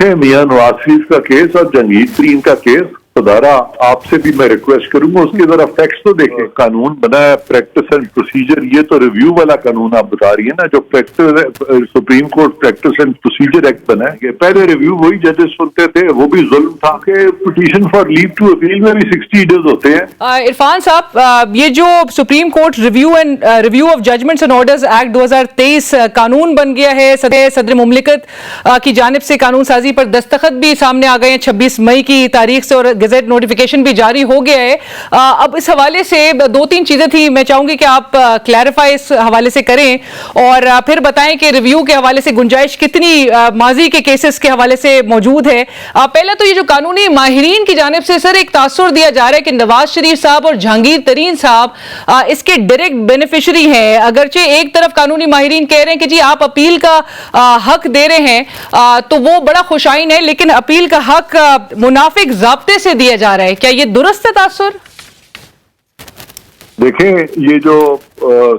मियां नवाज शरीफ का केस और जंगीर तरीन का केस, सदारा आपसे भी मैं रिक्वेस्ट करूंगा उसके जरा फैक्ट्स तो देखें। कानून बना है प्रैक्टिस एंड प्रोसीजर, ये तो रिव्यू वाला कानून आप बता रही है ना, जो practice supreme court practice and procedure act बना है। पहले रिव्यू वही जजेस सुनते थे, वो भी जुल्म था कि petition for leave to appeal में भी 60 डेज होते हैं। इरफान साहब, ये जो Supreme Court review of judgments and orders act 2023 कानून बन गया है, सदर मुमलिकत की जानिब से कानून साजी पर दस्तखत भी सामने आ गए हैं 26 मई की तारीख से, और गजेट नोटिफिकेशन भी जारी हो गया है। अब इस हवाले से दो तीन चीजें थी, मैं चाहूंगी कि आप क्लैरिफाई इस हवाले से करें और फिर बताएं कि रिव्यू के हवाले से गुंजाइश कितनी माजी के केसेस के हवाले से मौजूद है। पहला तो ये जो कानूनी माहिरीन की जानिब से सर एक तासुर दिया जा रहा है कि नवाज शरीफ साहब और जहांगीर तरीन साहब इसके डायरेक्ट बेनिफिशरी हैं, अगरचे एक तरफ कानूनी माहिरीन कह रहे हैं कि जी आप अपील का हक दे रहे हैं तो वो बड़ा खुशाइन है, लेकिन अपील का हक मुनाफिक ज़ाब्ते से दिया जा रहा है, क्या ये दुरुस्त है तासुर? देखें, ये जो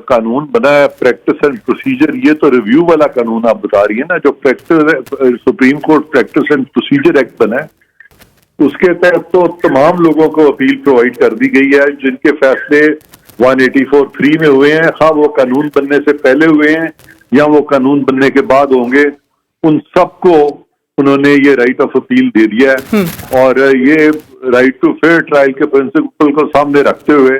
कानून बना है प्रैक्टिस एंड प्रोसीजर, ये तो रिव्यू वाला कानून आप बता रही है ना, जो practice supreme court practice and procedure act बना है, उसके तहत तो तमाम लोगों को अपील प्रोवाइड कर दी गई है जिनके फैसले 184(3) में हुए हैं, खा वो कानून बनने से पहले हुए हैं या वो कानून बनने के बाद होंगे, उन सबको उन्होंने ये राइट ऑफ अपील दे दिया है। और ये राइट टू फेयर ट्रायल के प्रिंसिपल को सामने रखते हुए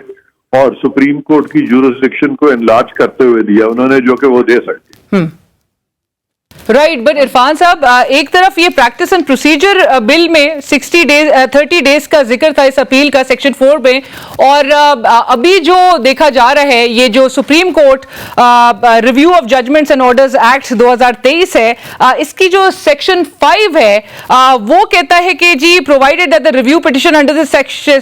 और सुप्रीम कोर्ट की जुरिसडिक्शन को एनलार्ज करते हुए दिया उन्होंने, जो कि वो दे सकते। राइट, बट इरफान साहब, एक तरफ ये प्रैक्टिस एंड प्रोसीजर बिल में 30 डेज का जिक्र था इस अपील का सेक्शन 4 में, और अभी जो देखा जा रहा है ये जो Supreme Court review of judgments and orders act 2023 है, इसकी जो सेक्शन 5 है वो कहता है कि जी provided that the review petition under this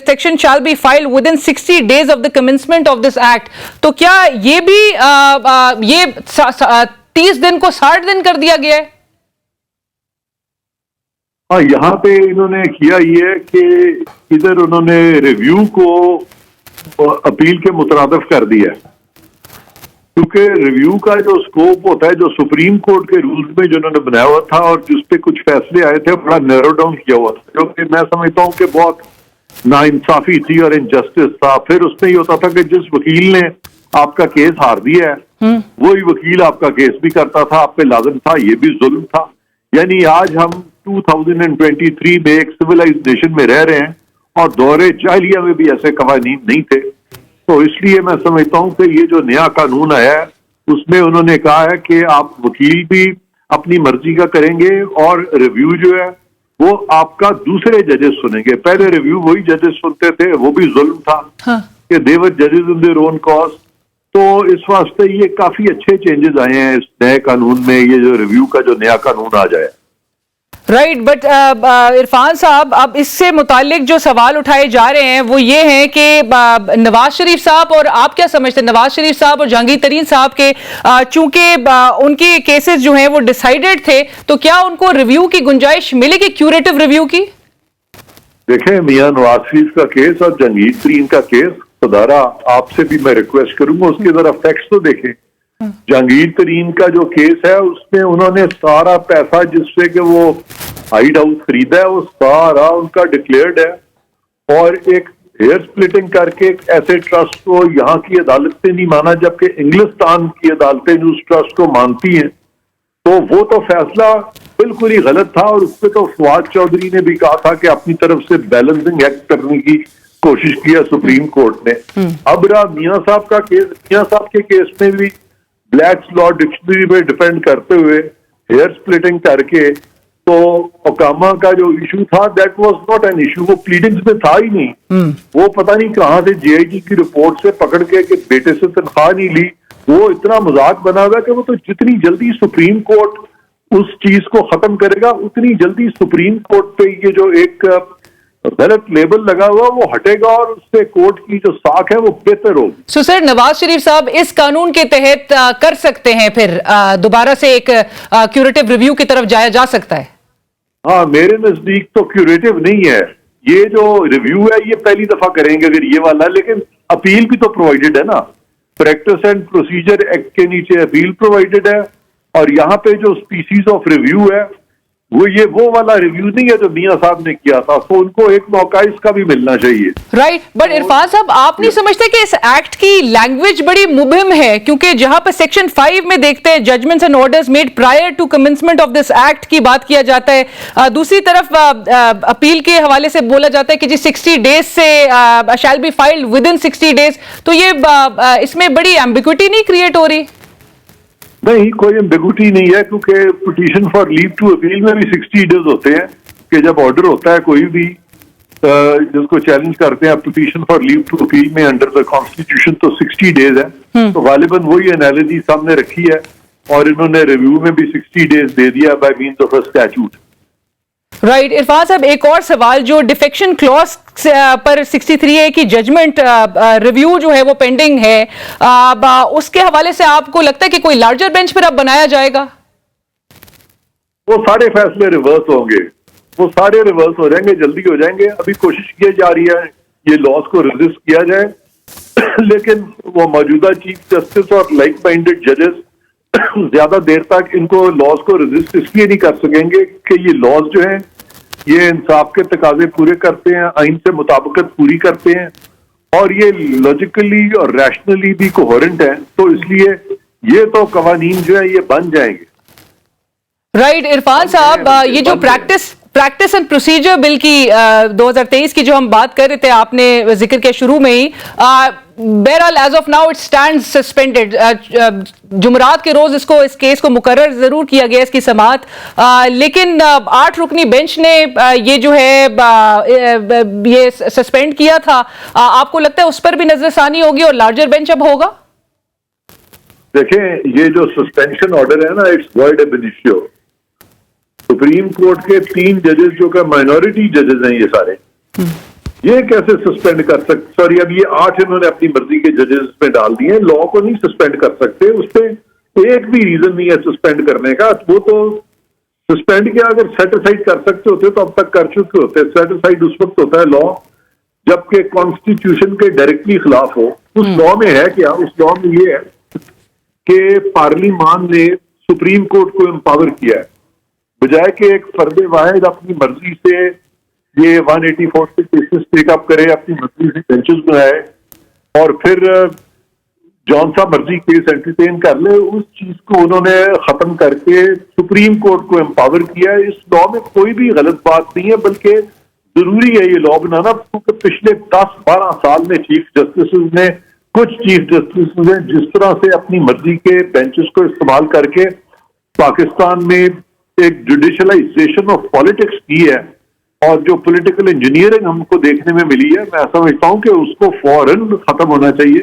section shall be filed within 60 days of the commencement of this act. तो क्या ये भी ये 30 दिन को 60 दिन कर दिया गया है? हाँ, यहाँ पे इन्होंने किया ये कि इधर उन्होंने रिव्यू को अपील के मुतरादिफ कर दिया, क्योंकि रिव्यू का जो स्कोप होता है, जो सुप्रीम कोर्ट के रूल्स में जो उन्होंने बनाया हुआ था और जिस पे कुछ फैसले आए थे, बड़ा नैरो डाउन किया हुआ था, जो कि मैं समझता हूँ कि बहुत नाइंसाफी थी और इनजस्टिस था। फिर उसमें ये होता था कि जिस वकील ने आपका केस हार दिया है वही वकील आपका केस भी करता था, आप पे लाजिम था, ये भी जुल्म था। यानी आज हम 2023 में एक सिविलाइज्ड नेशन में रह रहे हैं और दौरे जाहिलिया में भी ऐसे कवानीन नहीं थे। तो इसलिए मैं समझता हूं कि ये जो नया कानून आया है उसमें उन्होंने कहा है कि आप वकील भी अपनी मर्जी का करेंगे और रिव्यू जो है वो आपका दूसरे जजेस सुनेंगे। पहले रिव्यू वही जजेस सुनते थे, वो भी जुल्म था कि दे वर जजेस इन देयर ओन कॉज। तो इस वास्ते ये काफी अच्छे चेंजेस आए हैं इस नए कानून में, ये जो रिव्यू का जो नया कानून आ जाए। राइट, बट इरफान साहब, अब इससे मुतालिक जो सवाल उठाए जा रहे हैं वो ये हैं कि नवाज शरीफ साहब, और आप क्या समझते हैं नवाज शरीफ साहब और जहांगीर तरीन साहब के चूंकि उनके केसेस जो हैं वो डिसाइडेड थे, तो क्या उनको रिव्यू की गुंजाइश मिलेगी, क्यूरेटिव रिव्यू की? देखें, मियां नवाज शरीफ का केस और जहांगीर तरीन का केस, सदारा आपसे भी मैं रिक्वेस्ट करूंगा उसके जरा फैक्ट्स तो देखें। जहांगीर तरीन का जो केस है उसमें उन्होंने सारा पैसा जिससे कि वो हाइड हाउस खरीदा है वो सारा उनका डिक्लेयर्ड है, और एक हेयर स्प्लिटिंग करके एक ऐसे ट्रस्ट को यहाँ की अदालतें नहीं माना जबकि इंग्लिस्तान की अदालतें जो उस ट्रस्ट को मानती हैं। तो वो तो फैसला बिल्कुल ही गलत था, और उस पर तो फवाद चौधरी ने भी कहा था कि अपनी तरफ से बैलेंसिंग एक्ट करने की कोशिश किया सुप्रीम कोर्ट ने। अब रहा मियां साहब का केस, मियां साहब के केस में भी ब्लैक्स लॉ डिक्शनरी में डिपेंड करते हुए हेयर स्प्लिटिंग करके, तो ओकामा का जो इशू था that was not an issue, वो प्लीडिंग्स में था ही नहीं। वो पता नहीं कहां से जेआईटी की रिपोर्ट से पकड़ के कि बेटे से तनख्वाह नहीं ली, वो इतना मजाक बना हुआ कि वो तो जितनी जल्दी सुप्रीम कोर्ट उस चीज को खत्म करेगा उतनी जल्दी सुप्रीम कोर्ट पे ये जो एक गलत लेबल लगा हुआ वो हटेगा और उससे कोर्ट की जो साख है वो बेहतर होगी। सो सर, नवाज शरीफ साहब इस कानून के तहत कर सकते हैं फिर दोबारा से एक क्यूरेटिव रिव्यू की तरफ जाया जा सकता है? हाँ, मेरे नजदीक तो क्यूरेटिव नहीं है, ये जो रिव्यू है ये पहली दफा करेंगे अगर ये वाला, लेकिन अपील भी तो प्रोवाइडेड है ना, प्रैक्टिस एंड प्रोसीजर एक्ट के नीचे अपील प्रोवाइडेड है, और यहाँ पे जो स्पीसीज ऑफ रिव्यू है वो वाला रिव्यू नहीं है जो मियां साहब ने किया था, तो उनको एक मौका इसका भी मिलना चाहिए। राइट, बट इरफान साहब आप नहीं समझते कि इस एक्ट की लैंग्वेज बड़ी मुबहिम है? क्योंकि जहां पर सेक्शन 5 में देखते हैं judgments and orders made prior to commencement of this act की बात किया जाता है, दूसरी तरफ अपील के हवाले से बोला जाता है कि जी 60 डेज से शैल be filed within 60 days, तो ये इसमें बड़ी एम्बिग्विटी नहीं क्रिएट हो रही? नहीं, कोई एम्बिग्विटी नहीं है, क्योंकि petition for leave to appeal में भी 60 डेज होते हैं कि जब ऑर्डर होता है कोई भी जिसको चैलेंज करते हैं petition for leave to appeal में अंडर द कॉन्स्टिट्यूशन, तो 60 डेज है। तो गालिबन वही एनालिसिस सामने रखी है और इन्होंने रिव्यू में भी 60 डेज दे दिया by means of a statute. Right, Irfan साहब एक और सवाल, जो डिफेक्शन क्लॉज पर 63A की जजमेंट रिव्यू जो है वो पेंडिंग है, उसके हवाले से आपको लगता है कि कोई लार्जर बेंच पर अब बनाया जाएगा? वो सारे फैसले रिवर्स होंगे, वो सारे रिवर्स हो जाएंगे, जल्दी हो जाएंगे। अभी कोशिश की जा रही है ये लॉज को रेजिस्ट किया जाए लेकिन वो मौजूदा चीफ जस्टिस और लाइक माइंडेड जजेस ज्यादा देर तक इनको लॉज को रेजिस्ट इसलिए नहीं कर सकेंगे कि ये लॉज जो हैं ये इंसाफ के तकाजे पूरे करते हैं, आइन से मुताबिकत पूरी करते हैं और ये लॉजिकली और रैशनली भी कोहेरेंट है, तो इसलिए ये तो कवानीन जो है ये बन जाएंगे। राइट, इरफान साहब ये जो प्रैक्टिस एंड प्रोसीजर बिल की 2023 की जो हम बात कर रहे थे, आपने जिक्र किया शुरू में ही, बहरहाल as of now it stand suspended. जुमरात के रोज इस केस को मुकर्रर जरूर किया गया इसकी समाअत, लेकिन 8 रुकनी बेंच ने ये जो है ये सस्पेंड किया था। आपको लगता है उस पर भी नजरसानी होगी और लार्जर बेंच अब होगा? देखें, ये जो सस्पेंशन ऑर्डर है ना, इट्स वॉइड एब इनिशियो। सुप्रीम कोर्ट के 3 जजेस जो कि माइनॉरिटी जजेस हैं, ये सारे ये कैसे सस्पेंड कर सकते? सॉरी, अब ये 8 इन्होंने अपनी मर्जी के जजेस में डाल दिए, लॉ को नहीं सस्पेंड कर सकते। उस पर एक भी रीजन नहीं है सस्पेंड करने का। वो तो सस्पेंड किया, अगर सेटिसाइड कर सकते होते तो अब तक कर चुके होते। सेटिसाइड उस वक्त होता है लॉ जबकि कॉन्स्टिट्यूशन के डायरेक्टली खिलाफ हो। उस लॉ में है क्या? उस लॉ में ये है कि पार्लियामान ने सुप्रीम कोर्ट को एम्पावर किया है, बजाय कि एक फर्द वाहिद अपनी मर्जी से ये 184 के केसेस टेकअप करे, अपनी मर्जी से बेंचेस बनाए और फिर जौन सा मर्जी केस एंटरटेन कर ले, उस चीज को उन्होंने खत्म करके सुप्रीम कोर्ट को एम्पावर किया है। इस लॉ में कोई भी गलत बात नहीं है, बल्कि जरूरी है ये लॉ बनाना, क्योंकि पिछले 10-12 साल में कुछ चीफ जस्टिस ने जिस तरह से अपनी मर्जी के बेंचेस को इस्तेमाल करके पाकिस्तान में एक जुडिशलाइजेशन ऑफ पॉलिटिक्स की है और जो पॉलिटिकल इंजीनियरिंग हमको देखने में मिली है, मैं समझता हूं कि उसको फौरन खत्म होना चाहिए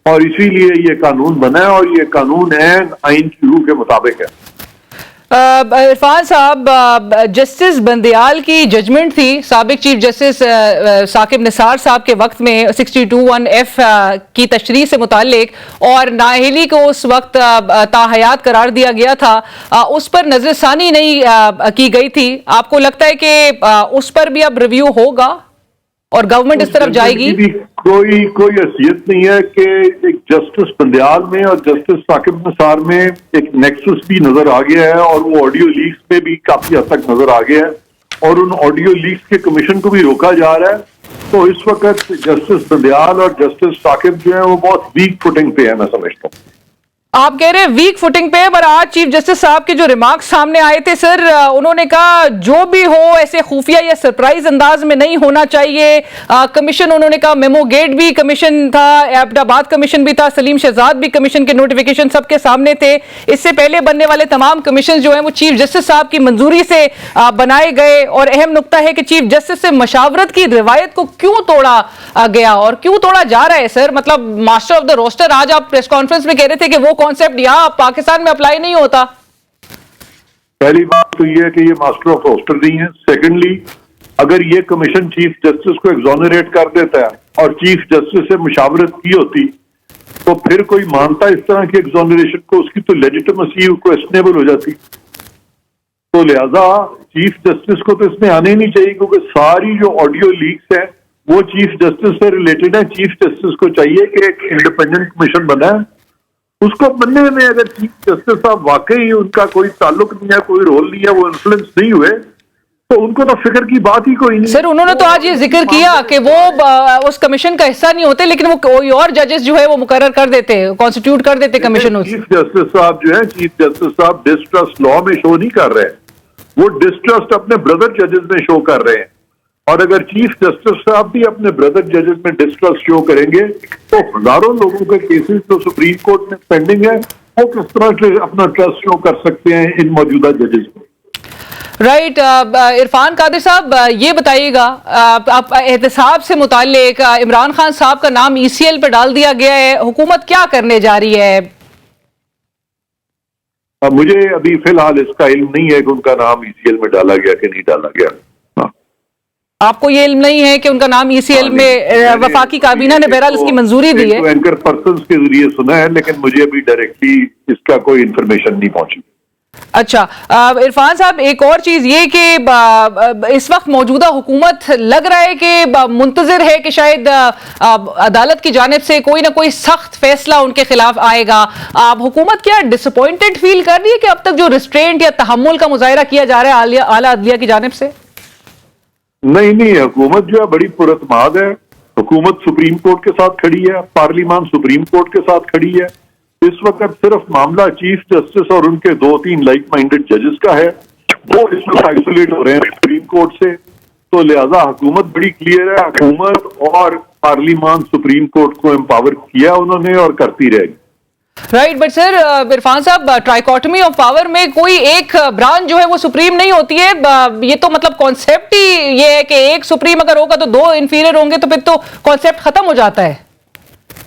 और इसीलिए ये कानून बना है और ये कानून है आइन की रूह के मुताबिक है। इरफान साहब, जस्टिस बंदियाल की जजमेंट थी साबिक चीफ जस्टिस साकिब निसार साहब के वक्त में 62(1)(f) की तशरीह से मुताल्लिक, और नाअहली को उस वक्त ताहयात करार दिया गया था, उस पर नजरसानी नहीं की गई थी। आपको लगता है कि उस पर भी अब रिव्यू होगा और गवर्नमेंट इस तरफ जाएगी? कोई हैसियत नहीं है कि एक जस्टिस बंदियाल में और जस्टिस साकिब निसार में एक नेक्सस भी नजर आ गया है और वो ऑडियो लीक्स में भी काफी हद तक नजर आ गया है और उन ऑडियो लीक्स के कमीशन को भी रोका जा रहा है। तो इस वक्त जस्टिस बंदियाल और जस्टिस साकिब जो है वो बहुत वीक फुटिंग पे है, मैं समझता हूँ। आप कह रहे हैं वीक फुटिंग पे, पर आज चीफ जस्टिस साहब के जो रिमार्क्स सामने आए थे सर, उन्होंने कहा जो भी हो ऐसे खुफिया या सरप्राइज अंदाज में नहीं होना चाहिए। कमीशन, उन्होंने कहा मेमो गेट भी कमीशन था, एबटाबाद कमीशन भी था, सलीम शहजाद भी कमीशन के नोटिफिकेशन सबके सामने थे। इससे पहले बनने वाले तमाम कमीशन जो हैं वो चीफ जस्टिस साहब की मंजूरी से बनाए गए और अहम नुकता है कि चीफ जस्टिस से मशावरत की रिवायत को क्यों तोड़ा गया और क्यों तोड़ा जा रहा है सर? मतलब मास्टर ऑफ द रोस्टर, आज आप प्रेस कॉन्फ्रेंस में कह रहे थे कि वो कॉन्सेप्ट यहां पाकिस्तान में अप्लाई नहीं होता। पहली बात तो ये है कि ये मास्टर ऑफ रोस्टर नहीं है। सेकेंडली, अगर ये कमीशन चीफ जस्टिस को एग्जोनरेट कर देता है और चीफ जस्टिस से मुशावरत की होती तो फिर कोई मानता इस तरह की एग्जोनरेशन को, उसकी तो लेजिटिमेसी क्वेश्चनेबल हो जाती। तो लिहाजा चीफ जस्टिस को तो इसमें आने ही नहीं चाहिए, क्योंकि सारी जो ऑडियो लीक्स है वो चीफ जस्टिस से रिलेटेड है। चीफ जस्टिस को चाहिए कि एक इंडिपेंडेंट कमीशन बनाए, उसको बनने में अगर चीफ जस्टिस साहब वाकई उनका कोई ताल्लुक नहीं है, कोई रोल नहीं है, वो इन्फ्लुएंस नहीं हुए, तो उनको तो फिक्र की बात ही कोई नहीं। सर उन्होंने तो आज ये जिक्र किया कि वो उस कमीशन का हिस्सा नहीं होते, लेकिन वो कोई और जजेस जो है वो मुकर्रर कर देते, कॉन्स्टिट्यूट कर देते कमीशन। चीफ जस्टिस साहब जो है, चीफ जस्टिस साहब डिस्ट्रस्ट लॉ में शो नहीं कर रहे हैं, वो डिस्ट्रस्ट अपने ब्रदर जजेस में शो कर रहे हैं। और अगर चीफ जस्टिस साहब भी अपने ब्रदर जजेस में डिस्ट्रस्ट शो करेंगे तो हजारों लोगों के केसेस जो सुप्रीम कोर्ट में पेंडिंग है वो किस तरह से अपना ट्रस्ट शो कर सकते हैं इन मौजूदा जजेस में। राइट इरफान कादिर साहब, ये बताइएगा, आप एहतसाब से मुताल्लिक इमरान खान साहब का नाम ईसीएल पे डाल दिया गया है, हुकूमत क्या करने जा रही है? मुझे अभी फिलहाल इसका इल्म नहीं है कि उनका नाम ईसीएल में डाला गया कि नहीं डाला गया। आपको ये इल्म नहीं है कि उनका नाम ईसीएल में वफाकी काबीना ने बहरहाल इसकी मंजूरी दी है? एंकर पर्सन के जरिए सुना है, लेकिन मुझे अभी डायरेक्टली इसका कोई इंफॉर्मेशन नहीं पहुंची। अच्छा इरफान साहब, एक और चीज ये कि इस वक्त मौजूदा हुकूमत लग रहा है कि मुंतजिर है कि शायद अदालत की जानिब से कोई ना कोई सख्त फैसला उनके खिलाफ आएगा। हुकूमत क्या डिसअपॉइंटेड फील कर रही है कि अब तक जो रिस्ट्रेंट या तहम्मुल का मुजाहिरा किया जा रहा है आला अदलिया की जानिब से? नहीं, हुकूमत जो है बड़ी पुरतमाद है। हुकूमत सुप्रीम कोर्ट के साथ खड़ी है, पार्लियामान सुप्रीम कोर्ट के साथ खड़ी है। इस वक्त सिर्फ मामला चीफ जस्टिस और उनके 2-3 लाइक माइंडेड जजेस का है, वो इस वक्त आइसोलेट हो रहे हैं सुप्रीम कोर्ट से। तो लिहाजा हुकूमत बड़ी क्लियर है, हुकूमत और पार्लियामान सुप्रीम कोर्ट को एम्पावर किया उन्होंने और करती रहेगी। राइट, बट सर इरफान साहब, ट्राइकोटमी ऑफ पावर में कोई एक ब्रांच जो है वो सुप्रीम नहीं होती है। ये तो मतलब कॉन्सेप्ट ही ये है कि एक सुप्रीम अगर होगा तो 2 इंफीरियर होंगे, तो फिर तो कॉन्सेप्ट खत्म हो जाता है।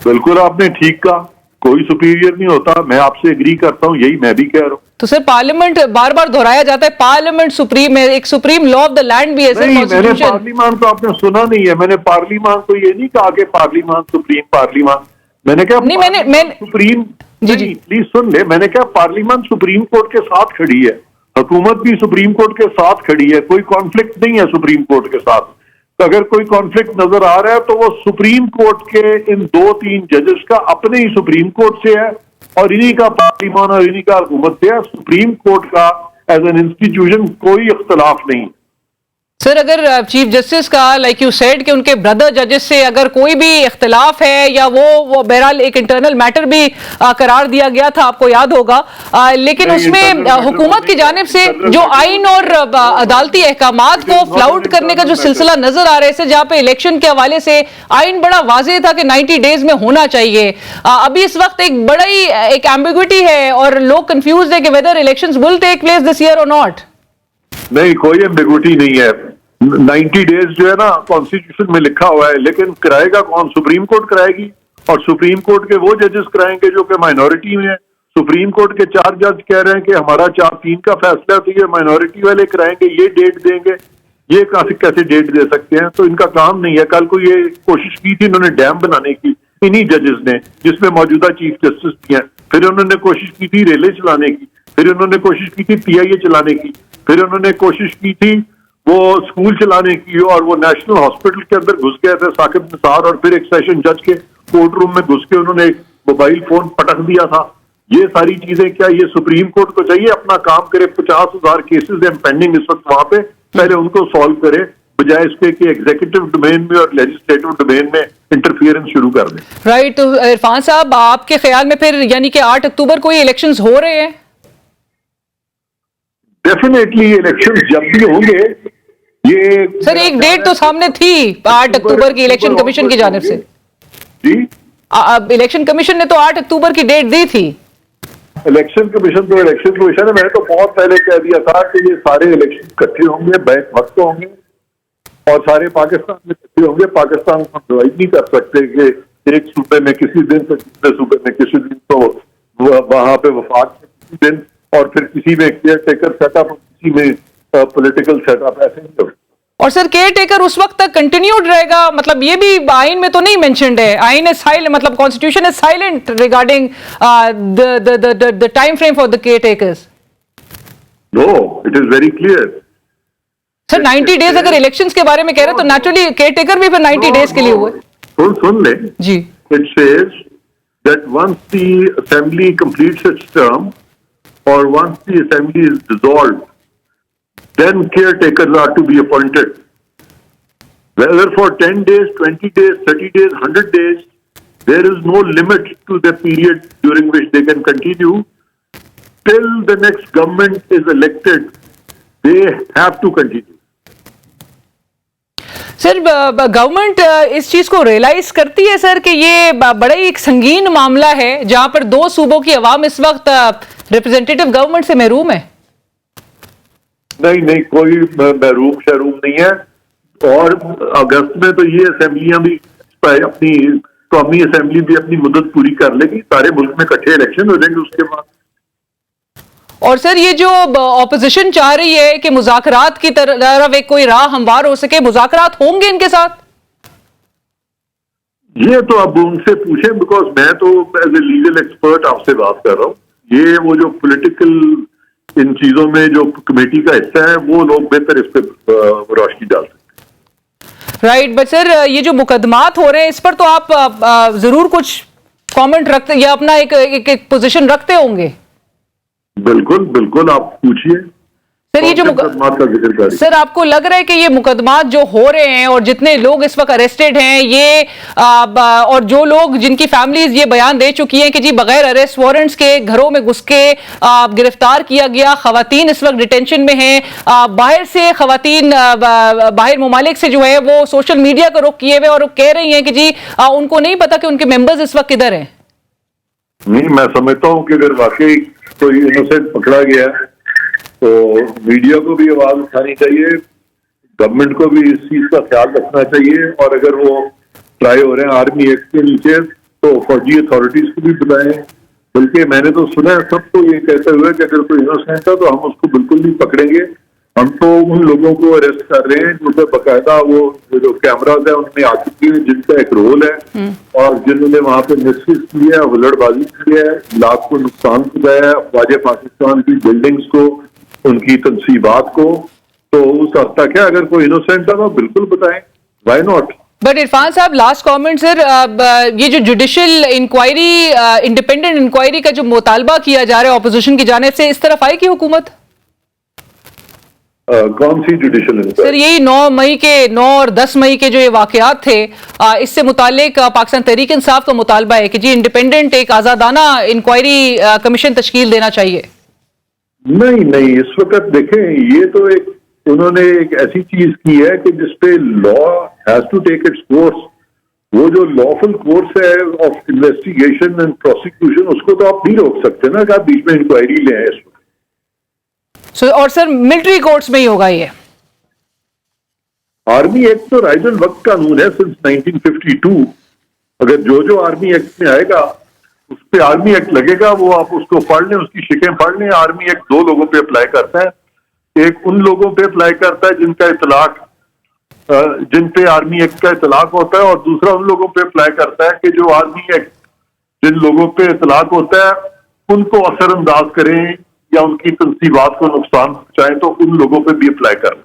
बिल्कुल आपने ठीक कहा, कोई सुपीरियर नहीं होता, मैं आपसे एग्री करता हूं, यही मैं भी कह रहा हूं। तो सर पार्लियामेंट बार बार दोहराया जाता है, पार्लियामेंट सुप्रीम है, एक supreme law of the land भी है सर। नहीं, मैंने पार्लियामान को आपने सुना नहीं है, मैंने पार्लियामान को ये नहीं कहा कि पार्लियामान सुप्रीम पार्लियामान, मैंने कहा नहीं, मैंने सुप्रीम जी प्लीज सुन ले, मैंने कहा पार्लियामान सुप्रीम कोर्ट के साथ खड़ी है, हुकूमत भी सुप्रीम कोर्ट के साथ खड़ी है, कोई कॉन्फ्लिक्ट नहीं है सुप्रीम कोर्ट के साथ। तो अगर कोई कॉन्फ्लिक्ट नजर आ रहा है तो वो सुप्रीम कोर्ट के इन 2-3 जजेस का अपने ही सुप्रीम कोर्ट से है और इन्हीं का पार्लियामान और इन्हीं का हुकूमत से है। सुप्रीम कोर्ट का एज एन इंस्टीट्यूशन कोई इख्तलाफ नहीं। सर अगर चीफ जस्टिस का लाइक यू सेड कि उनके ब्रदर जजेस से अगर कोई भी इख्तिलाफ है या वो बहरहाल एक इंटरनल मैटर भी करार दिया गया था, आपको याद होगा, लेकिन उसमें हुकूमत की जानिब से जो आइन और अदालती अहकामात को फ्लाउट करने का जो सिलसिला नजर आ रहा है, इससे जहाँ पे इलेक्शन के हवाले से आइन बड़ा वाज़ेह था कि 90 डेज में होना चाहिए। अभी इस वक्त एक बड़ा ही एक एम्बिग्विटी है और लोग कंफ्यूज है कि whether elections will take place this year और नॉट। नहीं, कोई एम्बिग्विटी नहीं है। 90 डेज जो है ना कॉन्स्टिट्यूशन में लिखा हुआ है, लेकिन कराएगा कौन? सुप्रीम कोर्ट कराएगी और सुप्रीम कोर्ट के वो जजेस कराएंगे जो कि माइनॉरिटी में है। सुप्रीम कोर्ट के 4 जज कह रहे हैं कि हमारा 4-3 का फैसला, तो ये माइनॉरिटी वाले कराएंगे, ये डेट देंगे, ये कैसे डेट दे सकते हैं? तो इनका काम नहीं है। कल को ये कोशिश की थी इन्होंने डैम बनाने की, इन्हीं जजेस ने, जिसमें मौजूदा चीफ जस्टिस भी हैं। फिर उन्होंने कोशिश की थी रेले चलाने की, फिर उन्होंने कोशिश की थी PIA चलाने की, फिर उन्होंने कोशिश की थी वो स्कूल चलाने की, और वो नेशनल हॉस्पिटल के अंदर घुस गए थे साकिब निसार, और फिर एक सेशन जज के कोर्ट रूम में घुस के उन्होंने एक मोबाइल फोन पटक दिया था। ये सारी चीजें क्या ये सुप्रीम कोर्ट को चाहिए अपना काम करे? 50,000 केसेस हैं पेंडिंग इस वक्त वहां पे, पहले उनको सॉल्व करे बजाय इसके कि एग्जीक्यूटिव डोमेन में और लेजिस्लेटिव डोमेन में इंटरफियरेंस शुरू कर दें। राइट, तो इरफान साहब आपके ख्याल में फिर यानी कि 8 अक्टूबर को ये इलेक्शंस हो रहे हैं? डेफिनेटली इलेक्शन जब भी होंगे, ये सर एक डेट तो सामने थी 8 अक्टूबर की इलेक्शन कमीशन की जानिब से जी। इलेक्शन कमीशन ने तो 8 अक्टूबर की डेट दी थी। इलेक्शन कमीशन है, मैंने तो बहुत पहले कह दिया था कि ये सारे इलेक्शन इकट्ठे होंगे, बैक वक्त होंगे और सारे पाकिस्तान में इकट्ठे होंगे। पाकिस्तान को डिवाइड नहीं कर सकते कि एक सूबे में किसी दिन तो दूसरे सूबे में किसी दिन, तो वहां पे वफाक किसी दिन, और फिर किसी में केयर टेकर सेटअप, किसी में पॉलिटिकल सेटअप, ऐसे नहीं होगा। और सर केयर टेकर उस वक्त तक कंटिन्यूड रहेगा, मतलब ये भी आइन में तो नहीं मेंशन्ड है। आइन इज साइलेंट, मतलब constitution is silent regarding the time frame for the caretakers. No, it is very clear. Sir 90 days अगर इलेक्शंस के बारे में कह रहे हैं तो नेचुरली केयर टेकर भी फिर 90 डेज के लिए हुए। सुन ले जी। It says that once the assembly completes its term or once the assembly is dissolved, then caretakers are to be appointed. Whether for 10 days, 20 days, 30 days, 100 days, there is no limit to the period during which they can continue. Till the next government is elected, they have to continue. Sir government इस चीज को realise करती है sir कि ये बड़ा ही एक संगीन मामला है जहां पर दो सूबों की आवाम इस वक्त रिप्रेजेंटेटिव गवर्नमेंट से महरूम है? नहीं, कोई महरूम शहरूम नहीं है। और अगस्त में तो ये असेंबलियां भी अपनी कौमी असेंबली भी अपनी मुद्दत पूरी कर लेगी, सारे मुल्क में इकट्ठे इलेक्शन हो जाएंगे उसके बाद। और सर ये जो ऑपोजिशन चाह रही है कि मुज़ाकरात की तरफ एक कोई राह हमवार हो सके, मुज़ाकरात होंगे इनके साथ? ये तो अब उनसे पूछें, बिकॉज मैं तो एज ए लीगल एक्सपर्ट आपसे बात कर रहा हूँ। ये वो जो पॉलिटिकल इन चीजों में जो कमेटी का हिस्सा है वो लोग बेहतर इस पर रोशनी डाल सकते। राइट, बट सर ये जो मुकदमात हो रहे हैं इस पर तो आप जरूर कुछ कमेंट रखते या अपना एक पोजीशन रखते होंगे। बिल्कुल आप पूछिए सर। ये जो मुकदमात का जिक्र करें, सर आपको लग रहा है कि ये मुकदमात जो हो रहे हैं और जितने लोग इस वक्त अरेस्टेड हैं ये और जो लोग जिनकी फैमिलीज ये बयान दे चुकी हैं कि जी बगैर अरेस्ट वारंट्स के घरों में घुस के गिरफ्तार किया गया, खवातीन इस वक्त डिटेंशन में हैं, बाहर से खवातीन बाहर ममालिक से जो है वो सोशल मीडिया का रुख किए हुए और वो कह रही हैं कि जी उनको नहीं पता कि उनके मेंबर्स इस वक्त किधर हैं। नहीं, मैं समझता हूँ कि अगर वाकई कोई इनोसेंट पकड़ा गया तो मीडिया को भी आवाज उठानी चाहिए, गवर्नमेंट को भी इस चीज का ख्याल रखना चाहिए, और अगर वो ट्राई हो रहे हैं आर्मी एक्ट के नीचे तो फौजी अथॉरिटीज को भी बुलाएं। बल्कि मैंने तो सुना है सबको ये कहते हुए कि अगर कोई इनोसेंट है तो हम उसको बिल्कुल नहीं पकड़ेंगे, हम तो उन लोगों को अरेस्ट कर रहे हैं जो बाकायदा वो जो कैमराज है उनमें आ चुकी है, जिनका एक रोल है और जिन्होंने वहां पे मिसयूज किया है, हुल्लड़बाजी की है, लाख को नुकसान पहुंचाया है अफवाज पाकिस्तान की बिल्डिंग्स को, उनकी तनसीबात को। तो उस हद तक है अगर कोई इनोसेंट है तो बिल्कुल बताएं, व्हाई नॉट। बट इरफान साहब लास्ट कमेंट सर, ये जो जुडिशियल इंक्वायरी इंडिपेंडेंट इंक्वायरी का जो मुतालबा किया जा रहा है ऑपोजिशन की जानिब से, इस तरफ आएगी हुकूमत? कौन सी जुडिशियल इंक्वायरी? सर यही 9 और 10 मई के जो ये वाकयात थे, इससे मुतालिक पाकिस्तान तहरीक इंसाफ का मुतालबा है कि जी इंडिपेंडेंट एक आजादाना इंक्वायरी कमीशन तश्कील देना चाहिए। नहीं, इस वक्त देखें ये तो एक उन्होंने एक ऐसी चीज की है कि जिसपे law has to take its course. वो जो लॉफुल कोर्स है ऑफ इन्वेस्टिगेशन एंड प्रोसिक्यूशन, उसको तो आप नहीं रोक सकते ना कि आप बीच में इंक्वायरी ले आए। और सर मिलिट्री कोर्ट्स में ही होगा ये? आर्मी एक्ट तो राइज एंड वक्त कानून है सिंस 1952। अगर जो आर्मी एक्ट में आएगा उस पर आर्मी एक्ट लगेगा, वो आप उसको पढ़ लें, उसकी शिकें पढ़ लें। आर्मी एक्ट 2 लोगों पे अप्लाई करता है, एक उन लोगों पे अप्लाई करता है जिनका इतलाक जिन पे आर्मी एक्ट का इतलाक होता है, और दूसरा उन लोगों पे अप्लाई करता है कि जो आर्मी एक्ट जिन लोगों पे इतलाक होता है उनको असरअंदाज करें या उनकी तनसीबात को नुकसान पहुंचाएं, तो उन लोगों पे भी अप्लाई करें।